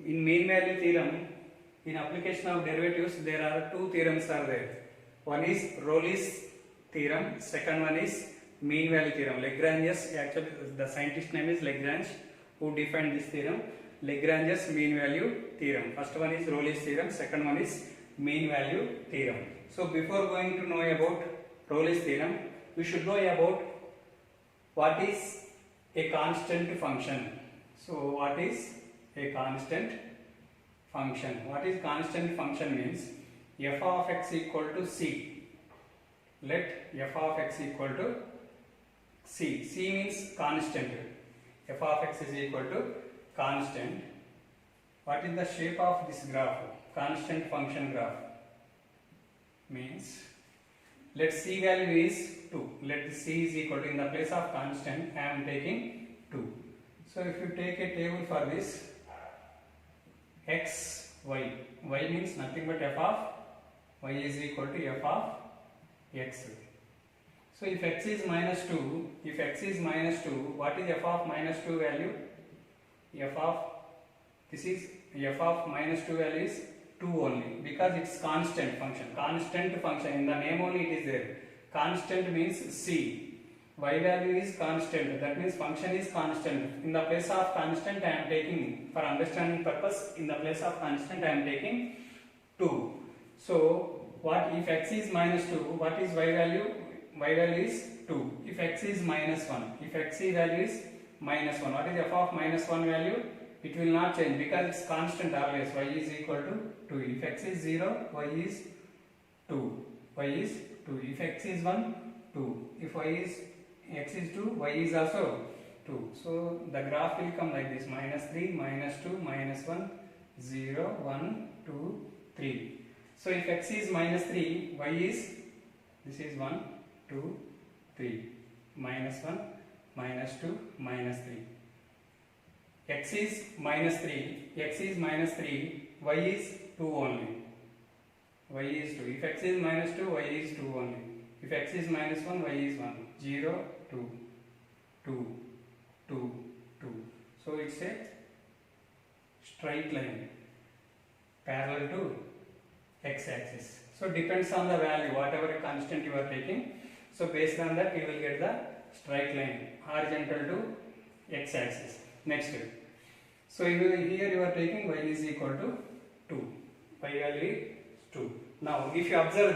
in mean value theorem, in application of derivatives, there are two theorems are there. One is Rolle's theorem, second one is mean value theorem. Lagrange's, actually the scientist name is Lagrange, who defined this theorem. Lagrange's mean value theorem. First one is Rolle's theorem, second one is mean value theorem. So before going to know about Rolle's theorem, we should know about what is a constant function. So what is a constant function? What is constant function means f of x equal to c. Let f of x equal to c. C means constant. F of x is equal to constant. What is the shape of this graph? Constant function graph means let c value is 2. Let c is equal to, in the place of constant I am taking 2. So if you take a table for this x, y, y means nothing but f of y is equal to f of x. So if x is minus 2, what is f of minus 2 value? This is f of minus 2 value is 2 only, because it's constant function. Constant function, in the name only it is there. Constant means c. Y value is constant, that means function is constant. In the place of constant I am taking, for understanding purpose, in the place of constant I am taking 2. So what if x is minus 2, what is y value? Y value is 2. If x is minus 1, if x value is minus 1, what is f of minus 1 value? It will not change because it's constant always. Y is equal to 2. If x is 0, y is 2. Y is 2. If x is 1, 2. If x is 2, y is also 2. So the graph will come like this: minus 3, minus 2, minus 1, 0, 1, 2, 3. So if x is minus 3, y is, this is 1, 2, 3. Minus 1, minus 2, minus 3. X is minus 3, y is 2 only. Y is 2. If x is minus 2, y is 2 only. If x is minus 1, y is 1. 0, 2, 2, 2, 2. So it's a straight line parallel to x-axis. So depends on the value, whatever constant you are taking. So based on that you will get the straight line horizontal to x-axis. Next. So here you are taking y is equal to 2. Y value is 2. Now if you observe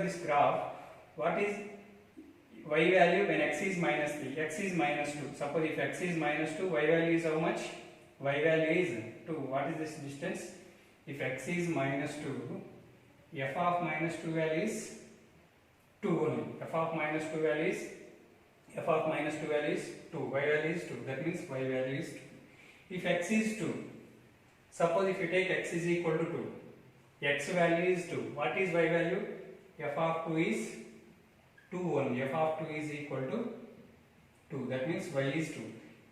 this graph, what is y value when x is minus 3? X is minus 2. Suppose if x is minus 2, y value is how much? Y value is 2. What is this distance? If x is minus 2, f of minus 2 value is 2 only. F of minus 2 value is 2. Y value is 2. That means y value is 2. If x is 2, suppose if you take x is equal to 2, x value is 2. What is y value? F of 2 is 2 only. F of 2 is equal to 2. That means y is 2.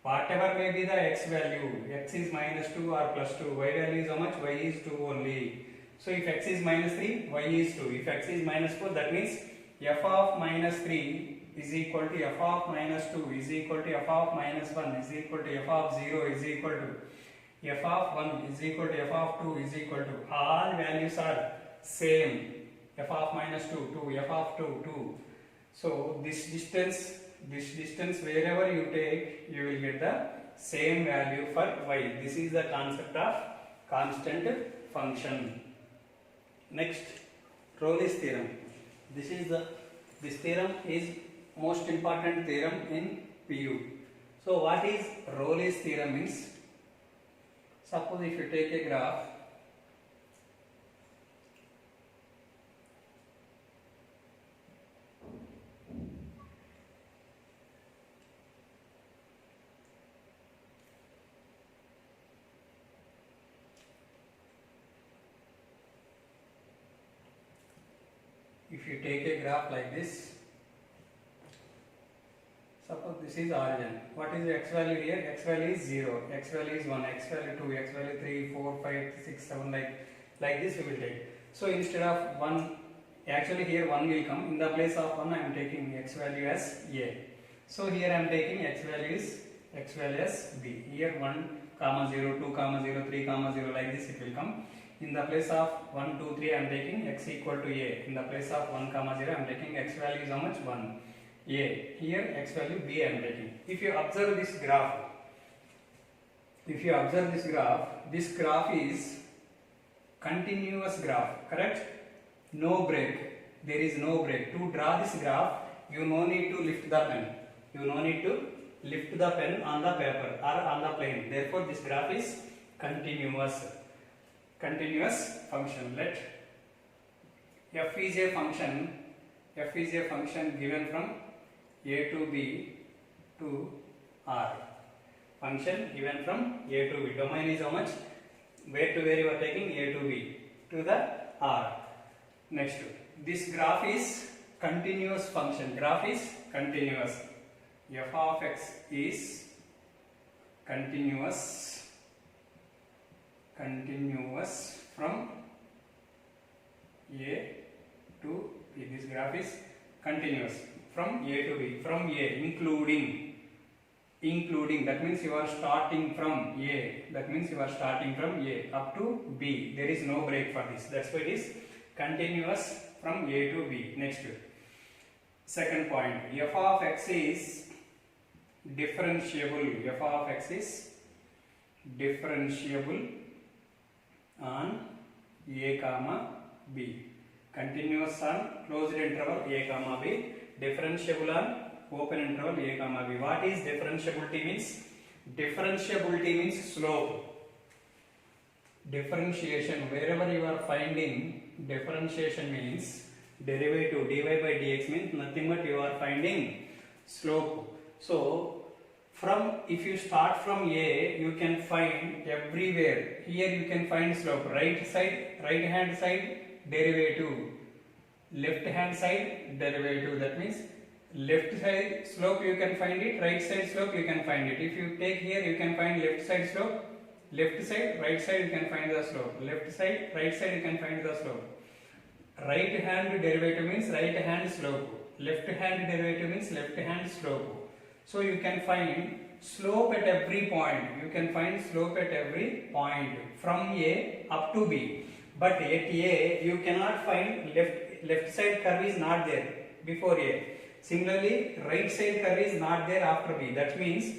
Whatever may be the x value, x is minus 2 or plus 2, y value is how much? Y is 2 only. So if x is minus 3, y is 2. If x is minus 4, that means f of minus 3 is equal to f of minus 2 is equal to f of minus 1 is equal to f of 0 is equal to f of 1 is equal to f of 2 is equal to, all values are same. F of minus 2, 2, f of 2, 2. So this distance wherever you take, you will get the same value for y. This is the concept of constant function. Next, Rolle's theorem. This theorem is most important theorem in PU. So what is Rolle's theorem means? Suppose if you take a graph, like this, suppose this is origin. What is the x value here? X value is 0, x value is 1, x value 2, x value 3, 4, 5, 6, 7, like this we will take. So instead of 1, actually here 1 will come. In the place of 1 I am taking x value as a. So here I am taking x value as b. Here 1 comma 0, 2 comma 0, 3 comma 0, like this it will come. In the place of 1, 2, 3 I am taking x equal to a. In the place of 1 comma 0 I am taking x value is how much? 1. A. Here x value b I am taking. If you observe this graph, this graph is continuous graph, correct? No break. There is no break. To draw this graph, you no need to lift the pen. You no need to lift the pen on the paper or on the plane. Therefore, this graph is continuous. Continuous function. Let f is a function. F is a function given from a to b to r. Function given from a to b. Domain is how much? Where to where you are taking? A to b to the r. Next, this graph is continuous function. Graph is continuous. F of x is continuous from a to b. This graph is continuous from a to b. From a including, that means you are starting from a. That means you are starting from a up to b. There is no break for this. That's why it is continuous from a to b. Next, second point, f of x is differentiable. F of x is differentiable on a comma b. Continuous on closed interval a comma b. Differentiable on open interval a comma b. What is differentiability means? Differentiability means slope. Differentiation, wherever you are finding differentiation means derivative, dy by dx means nothing but you are finding slope. So from, if you start from a, you can find everywhere. Here you can find slope. Right hand side derivative, left hand side derivative. That means left side slope you can find it, right side slope you can find it. If you take here, you can find left side slope, left side, right side you can find the slope, left side, right side you can find the slope. Right hand derivative means right hand slope, left hand derivative means left hand slope. So you can find slope at every point. You can find slope at every point from a up to b. But at a you cannot find left side curve is not there before a. Similarly, right side curve is not there after b. That means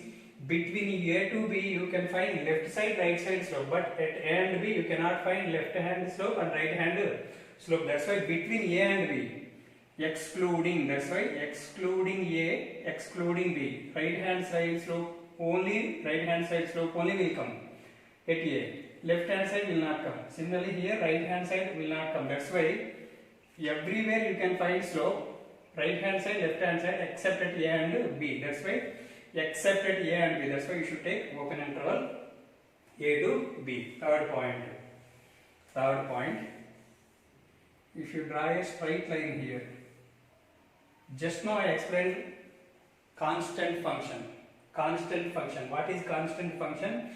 between a to b you can find left side, right side slope, but at a and b you cannot find left hand slope and right hand slope. That's why between a and b, excluding, that's why excluding a, excluding b, right hand side slope only, right hand side slope only will come at a. Left hand side will not come. Similarly here right hand side will not come. That's why everywhere you can find slope, right hand side, left hand side, except at a and b. That's why except at a and b. That's why you should take open interval a to b. Third point. If you draw a straight line here, just now I explained constant function. Constant function. What is constant function?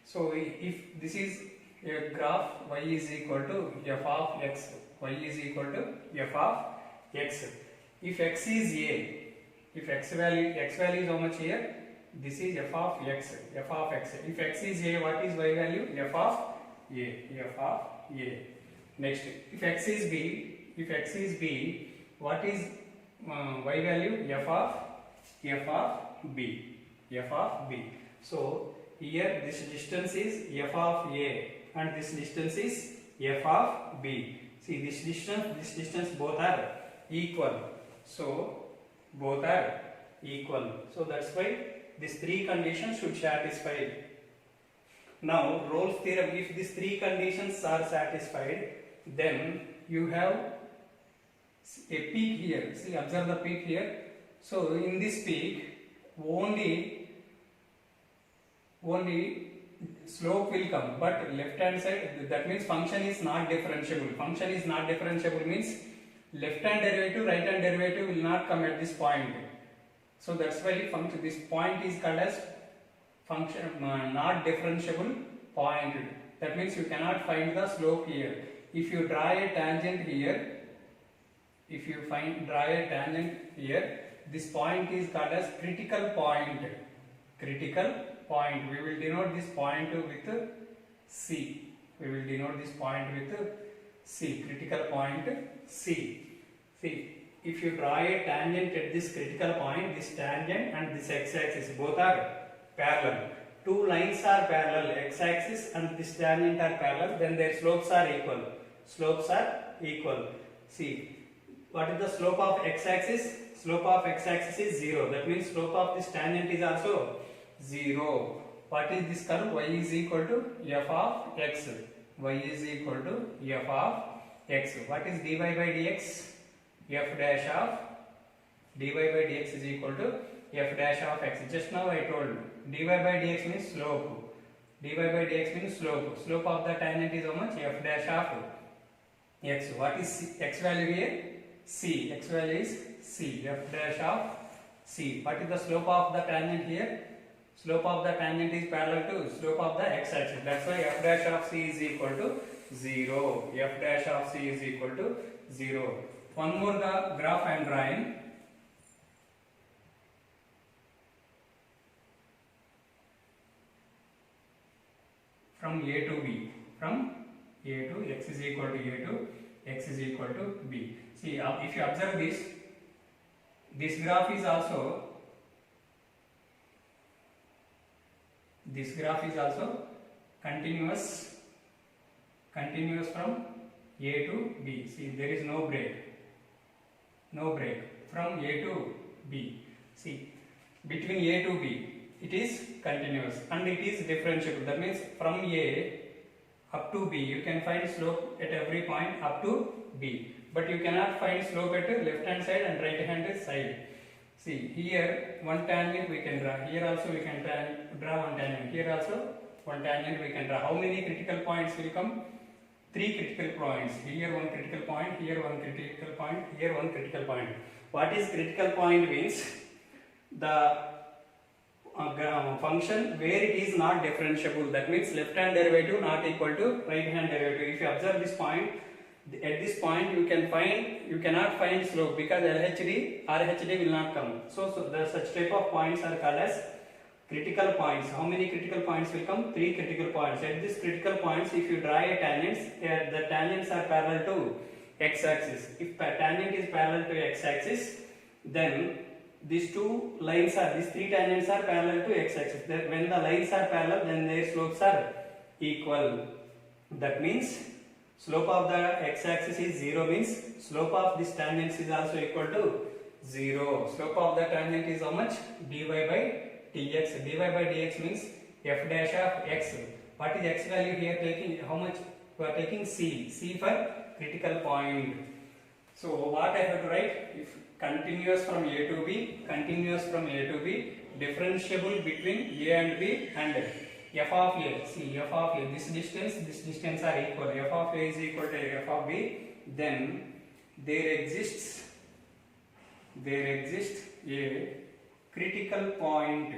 So if this is a graph, y is equal to f of x. Y is equal to f of x. If x is a, if x value is how much here? This is f of x. F of x. If x is a, what is y value? F of a. F of a. Next, if x is b, what is y value? F of b. F of b. So here this distance is f of a and this distance is f of b. See, this distance both are equal. So both are equal. So that's why these three conditions should satisfy. Now Rolle's theorem, if these three conditions are satisfied, then you have a peak here. See, observe the peak here. So in this peak only slope will come, but left hand side, that means function is not differentiable. Function is not differentiable means left hand derivative, right hand derivative will not come at this point. So that's why function, this point is called as function not differentiable point. That means you cannot find the slope here. If you draw a tangent here, this point is called as critical point. Critical point. We will denote this point with C. We will denote this point with C, critical point C. See, if you draw a tangent at this critical point, this tangent and this x-axis both are parallel. Two lines are parallel, x-axis and this tangent are parallel, then their slopes are equal. Slopes are equal. See, what is the slope of x-axis? Slope of x-axis is 0. That means slope of this tangent is also 0. What is this curve? Y is equal to f of x. Y is equal to f of x. What is dy by dx? F dash of dy by dx is equal to f dash of x. Just now I told dy by dx means slope. Dy by dx means slope. Slope of the tangent is how much? F dash of x. What is C? X value here? C. X value is C. F dash of C. What is the slope of the tangent here? Slope of the tangent is parallel to slope of the x-axis. That's why f dash of C is equal to 0. F dash of C is equal to 0. One more graph I am drawing. From A to B. From A to x is equal to A to x is equal to B. See, if you observe this graph is also continuous from A to B. See, there is no break from A to B. See, between A to B it is continuous and it is differentiable. That means from A up to B you can find slope at every point up to B, but you cannot find slope at left hand side and right hand side. See, here one tangent we can draw, here also we can draw one tangent, here also one tangent we can draw. How many critical points will come? 3 critical points. Here one critical point, here one critical point, here one critical point. What is critical point means? The function where it is not differentiable. That means left hand derivative not equal to right hand derivative. If you observe this point, at this point you cannot find slope because LHD, RHD will not come. So the such type of points are called as critical points. How many critical points will come? 3 critical points. At these critical points, if you draw a tangents, the tangents are parallel to x-axis. If tangent is parallel to x-axis, then these 3 tangents are parallel to x-axis. When the lines are parallel, then their slopes are equal. That means slope of the x-axis is 0, means slope of this tangent is also equal to 0. Slope of the tangent is how much? Dy by dx. Dy by dx means f dash of x. What is x value here taking? How much? We are taking C. C for critical point. So what I have to write? If continuous from A to B, differentiable between A and B, and f of A. See, f of A, this distance are equal. F of A is equal to f of B. Then there exists a critical point.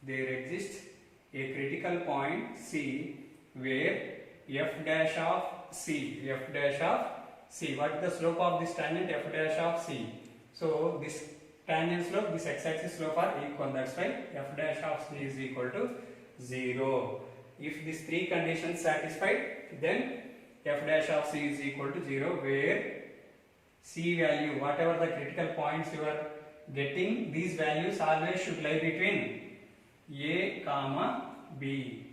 There exists a critical point C where f dash of C. What is the slope of this tangent? F dash of C. So this tangent slope, this x-axis slope are equal. That's why f dash of C is equal to 0. If these 3 conditions satisfied, then f dash of C is equal to 0, where C value, whatever the critical points you are getting, these values always should lie between A comma B.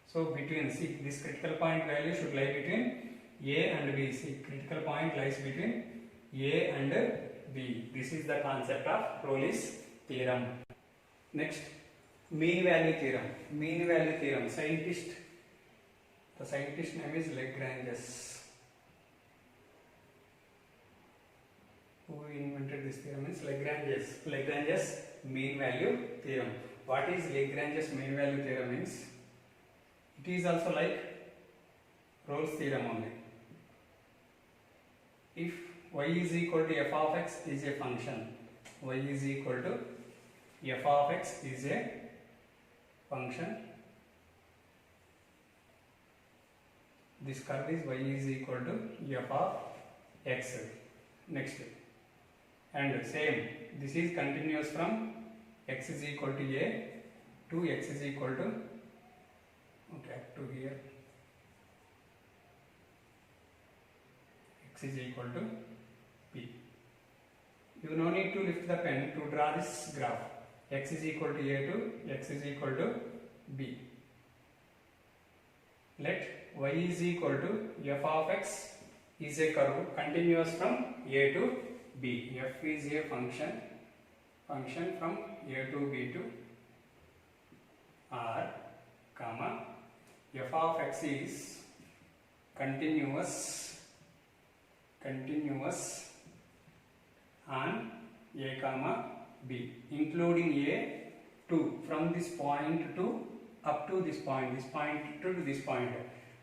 So between C, this critical point value should lie between A and B. See, critical point lies between A and B. This is the concept of Rolle's theorem. Next, mean value theorem. The scientist name is Lagrange. Who invented this theorem is Lagrange's mean value theorem. What is Lagrange's mean value theorem means? It is also like Rolle's theorem only. If y is equal to f of x is a function, this curve is y is equal to f of x. Next, and same, this is continuous from x is equal to A to x is equal to, okay, up to here, x is equal to p. You no need to lift the pen to draw this graph. X is equal to a to x is equal to b. Let y is equal to f of x is a curve continuous from a to b. F is a function from a to b to r, comma, f of x is continuous on a comma b, including a to from this point to up to this point to this point,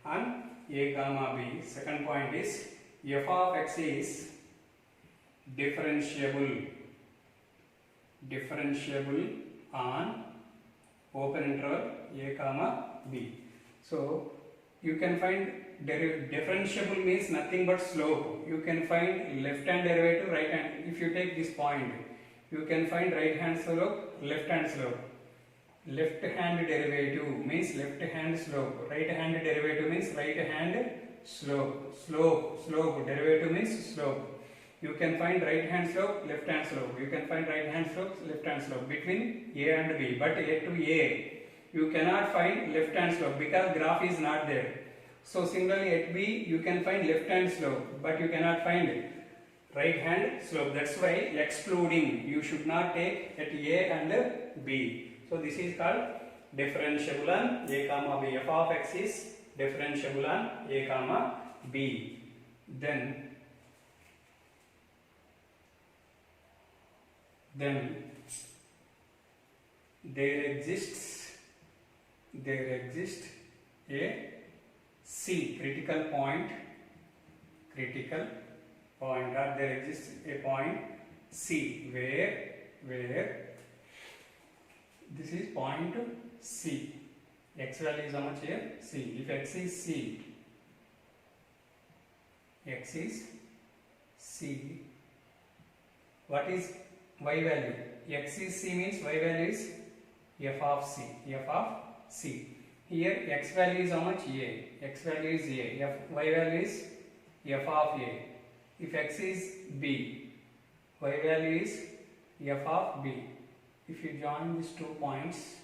on a comma b. Second point is f of x is differentiable on open interval a comma b. So you can find differentiable means nothing but slope. You can find left hand derivative, right hand. If you take this point, you can find right hand slope, left hand slope. Left hand derivative means left hand slope. Right hand derivative means right hand slope. Slope derivative means slope. You can find right hand slope, left hand slope. You can find right hand slope, left hand slope between a and b. But a to a, you cannot find left hand slope because graph is not there. So similarly at b, you can find left hand slope, but you cannot find right hand slope. That's why excluding, you should not take at a and b. So this is called differentiable on a comma b. F of x is differentiable on a comma b. Then there exists a C, critical point, or there exists a point C where this is point C. X value is how much here? C. If x is C, what is y value? X is C means y value is f of C. Here x value is how much? A. X value is A. Y value is f of A. If x is B, y value is f of B. If you join these 2 points,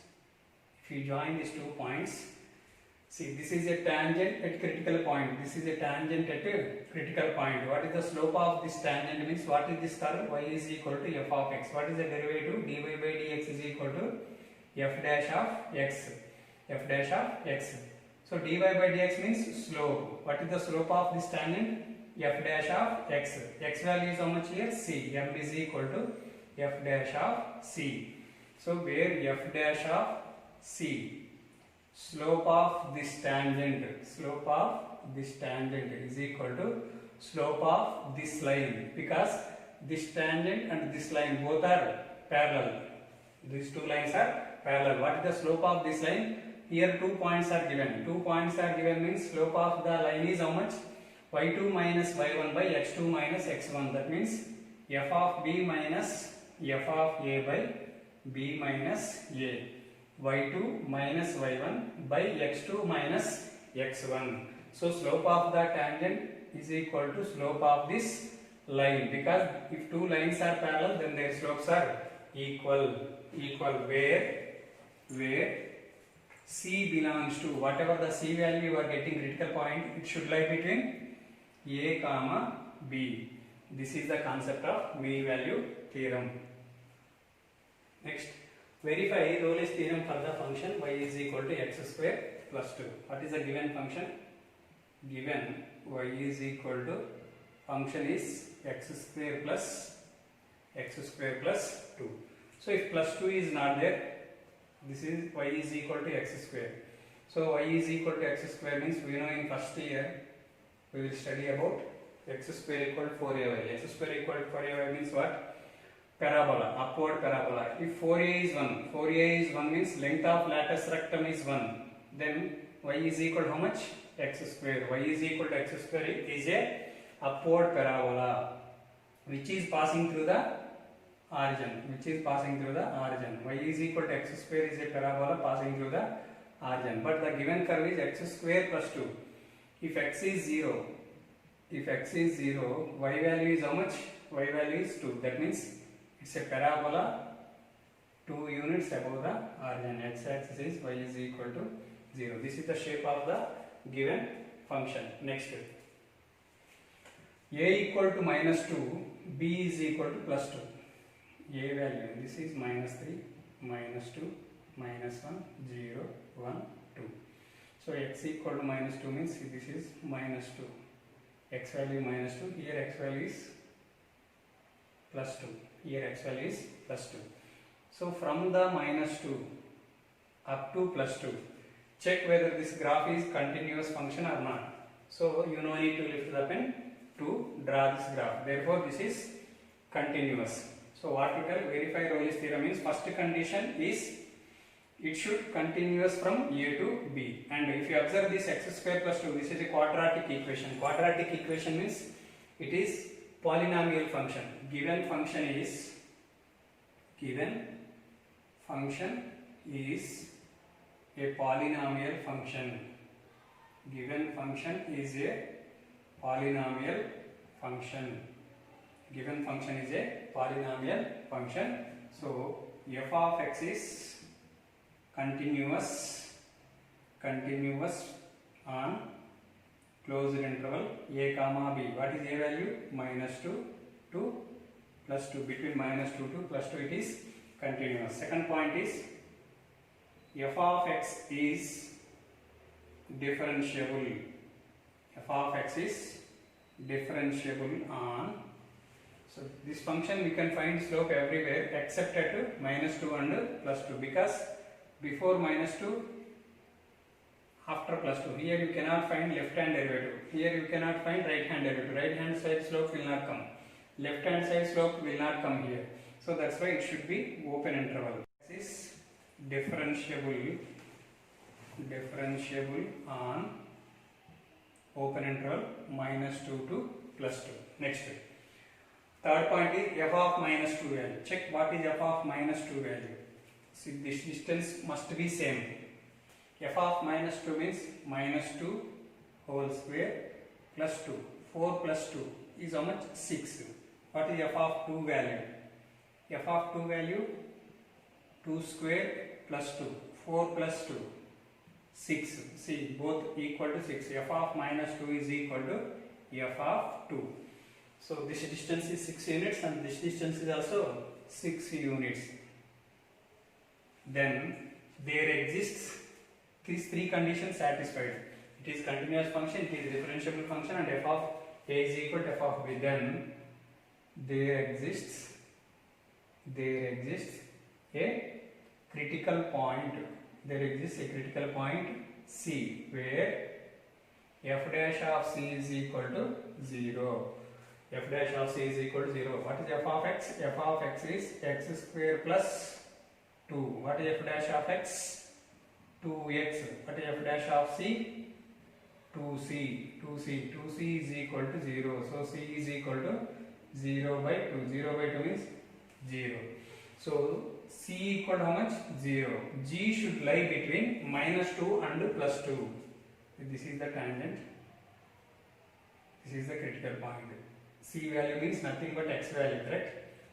see, this is a tangent at critical point. This is a tangent at a critical point. What is the slope of this tangent? Means what is this curve? Y is equal to f of x. What is the derivative? Dy by dx is equal to f dash of x. So dy by dx means slope. What is the slope of this tangent? F dash of x. X value is how much here? C. M is equal to f dash of c. So where f dash of c, slope of this tangent is equal to slope of this line, because this tangent and this line both are parallel. These 2 lines are parallel. What is the slope of this line? Here 2 points are given. 2 points are given means slope of the line is how much? y2 minus y1 by x2 minus x1. That means f of b minus f of a by b minus a. y2 minus y1 by x2 minus x1. So slope of the tangent is equal to slope of this line, because if 2 lines are parallel, then their slopes are equal. Where C belongs to, whatever the C value you are getting critical point, it should lie between A comma B. This is the concept of mean value theorem. Next, verify Rolle's theorem for the function y is equal to x square plus 2. What is the given function? Given y is equal to, function is x square plus 2. So if plus 2 is not there, this is y is equal to x square. So y is equal to x square means, we know in first year we will study about x square equal to 4ay. X square equal to 4ay means what? Parabola, upward parabola. If 4a is 1 means length of latus rectum is 1. Then y is equal to how much? X square. Y is equal to x square is a upward parabola which is passing through the origin, which is passing through the origin. Y is equal to x square is a parabola passing through the origin, but the given curve is x square plus 2. If x is 0, y value is how much? Y value is 2. That means it's a parabola 2 units above the origin. X axis is y is equal to 0. This is the shape of the given function. Next, a equal to minus 2, b is equal to plus 2. A value, this is minus 3, minus 2, minus 1, 0, 1, 2. So x equal to minus 2 means this is minus 2. X value minus 2, here x value is plus 2. Here x value is plus 2. So from the minus 2 up to plus 2, check whether this graph is continuous function or not. So you no need to lift the pen to draw this graph. Therefore this is continuous. So what we tell, verify Rolle's theorem means first condition is it should continuous from A to B. And if you observe this x square plus 2, this is a quadratic equation. Quadratic equation means it is polynomial function. Given function is a polynomial function. Given function is a polynomial function. Given function is a polynomial function. So f of x is continuous on closed interval a comma b. What is a value? Minus 2 to plus 2. Between minus 2 to plus 2 it is continuous. Second point is f of x is differentiable. F of x is differentiable on, so this function we can find slope everywhere except at minus 2 and plus 2, because before minus 2, after plus 2, here you cannot find left hand derivative, here you cannot find right hand derivative, right hand side slope will not come, left hand side slope will not come here. So that's why it should be open interval. This is differentiable on open interval minus 2 to plus 2. Next, third point is f of minus 2 value. Check what is f of minus 2 value. See, this distance must be same. F of minus 2 means minus 2 whole square plus 2. 4 plus 2 is how much? 6. What is f of 2 value? F of 2 value 2 square plus 2. 4 plus 2. 6. See, both equal to 6. F of minus 2 is equal to f of 2. So this distance is 6 units and this distance is also 6 units. Then there exists these three conditions satisfied. It is continuous function, it is differentiable function, and f of a is equal to f of b. Then there exists a critical point. There exists a critical point C where f dash of c is equal to 0. F dash of c is equal to 0. What is f of x? F of x is x square plus 2. What is f dash of x? 2x. What is f dash of c? 2c. 2c is equal to 0. So c is equal to 0 by 2. 0 by 2 means 0. So c equal to how much? 0. G should lie between minus 2 and plus 2. This is the tangent. This is the critical point. C value means nothing but x value, correct?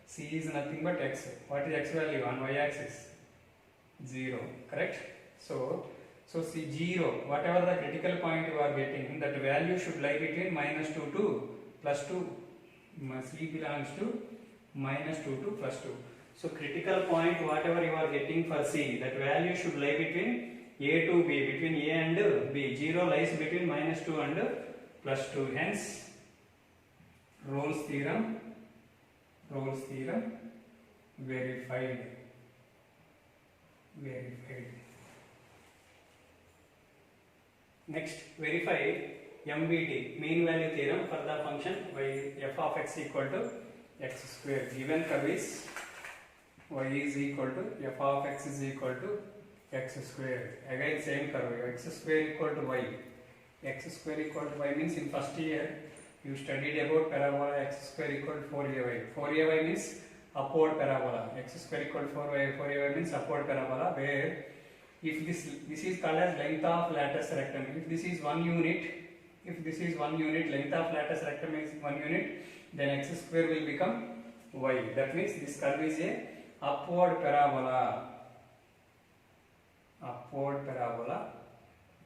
C is nothing but x. What is x value on y axis? 0, correct? So C 0, whatever the critical point you are getting, that value should lie between minus 2 to plus 2. C belongs to minus 2 to plus 2. So critical point, whatever you are getting for C, that value should lie between A to B, between A and B. 0 lies between minus 2 and plus 2. Hence, Rolle's theorem verified. Next, verify MVT, mean value theorem for the function y f of x equal to x square. Given curve is y is equal to f of x is equal to x square. Again same curve, x square equal to y. X square equal to y means in first year you studied about parabola x square equal to 4ay. 4ay means upward parabola. X square equal to 4y means upward parabola, where if this is called as length of latus rectum. If this is 1 unit, length of latus rectum is 1 unit, then x square will become y. That means this curve is a upward parabola.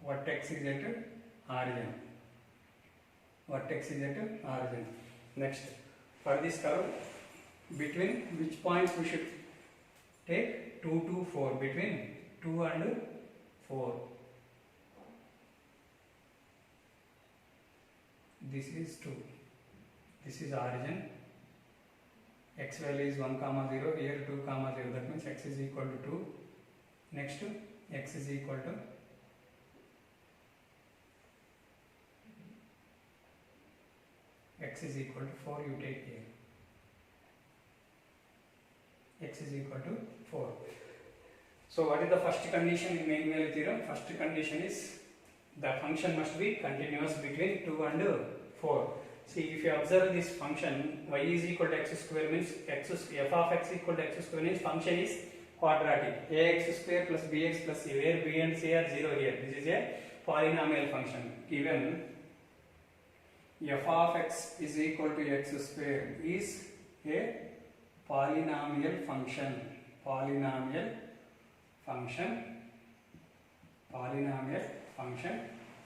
Vertex is at origin. Next, for this curve, between which points we should take? 2 to 4. Between 2 and 4. This is 2. This is origin. X value is 1, 0, here 2, 0. That means x is equal to 2. Next, x is equal to x is equal to 4, you take here. X is equal to 4. So what is the first condition in mean value theorem? First condition is the function must be continuous between 2 and 4. See, if you observe this function, y is equal to x square means f of x equal to x square means function is quadratic. Ax square plus bx plus c, where b and c are 0 here. This is a polynomial function. Given f of x is equal to x square is a polynomial function.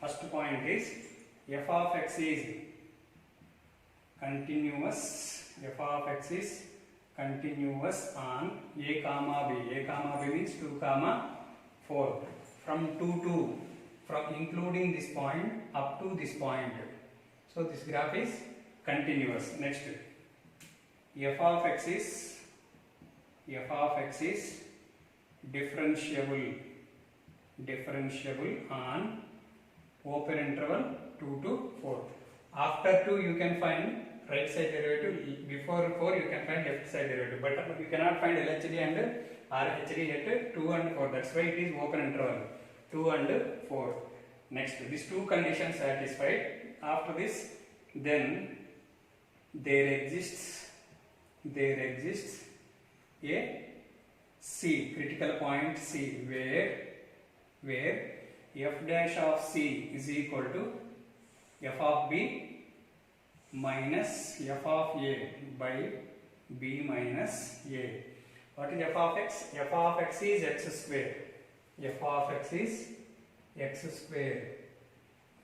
First point is f of x is continuous. F of x is continuous on a comma b. A comma b means 2, 4. From 2 to, including this point up to this point. So this graph is continuous. Next, f of x is differentiable on open interval 2 to 4. After 2 you can find right side derivative, before 4 you can find left side derivative, but you cannot find LHD and RHD at 2 and 4. That's why it is open interval 2 and 4. Next, these two conditions satisfied. After this, then there exists a C, critical point C, where f dash of C is equal to f of B minus f of A by B minus A. What is f of x? F of x is x square. F of x is x square.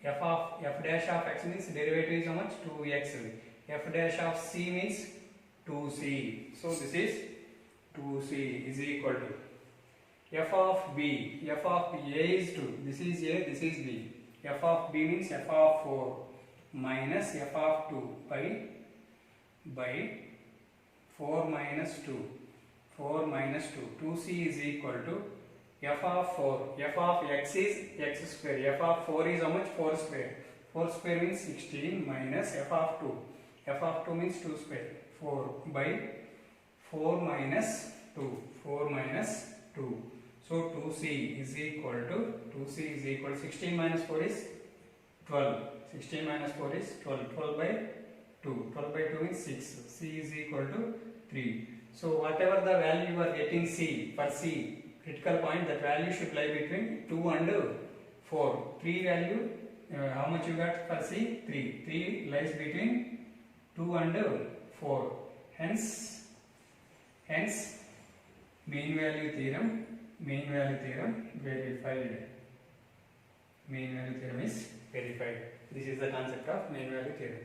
F dash of x means derivative is how much? 2x. F dash of c means 2c. So this is 2c is equal to f of b. F of a is 2. This is a, this is b. F of b means f of 4 minus f of 2 by 4 minus 2. 4 minus 2. 2c is equal to f of 4. F of x is x square. F of 4 is how much? 4 square. 4 square means 16 minus f of 2. F of 2 means 2 square. 4 by 4 minus 2. 4 minus 2. So 2c is equal to 16 minus 4 is 12. 16 minus 4 is 12. 12 by 2. 12 by 2 is 6. C is equal to 3. So whatever the value you are getting C, for C, critical point, that value should lie between 2 and 4. 3 value, how much you got for C? 3. 3 lies between 2 and 4. Hence mean value theorem verified. Mean value theorem is verified. This is the concept of mean value theorem.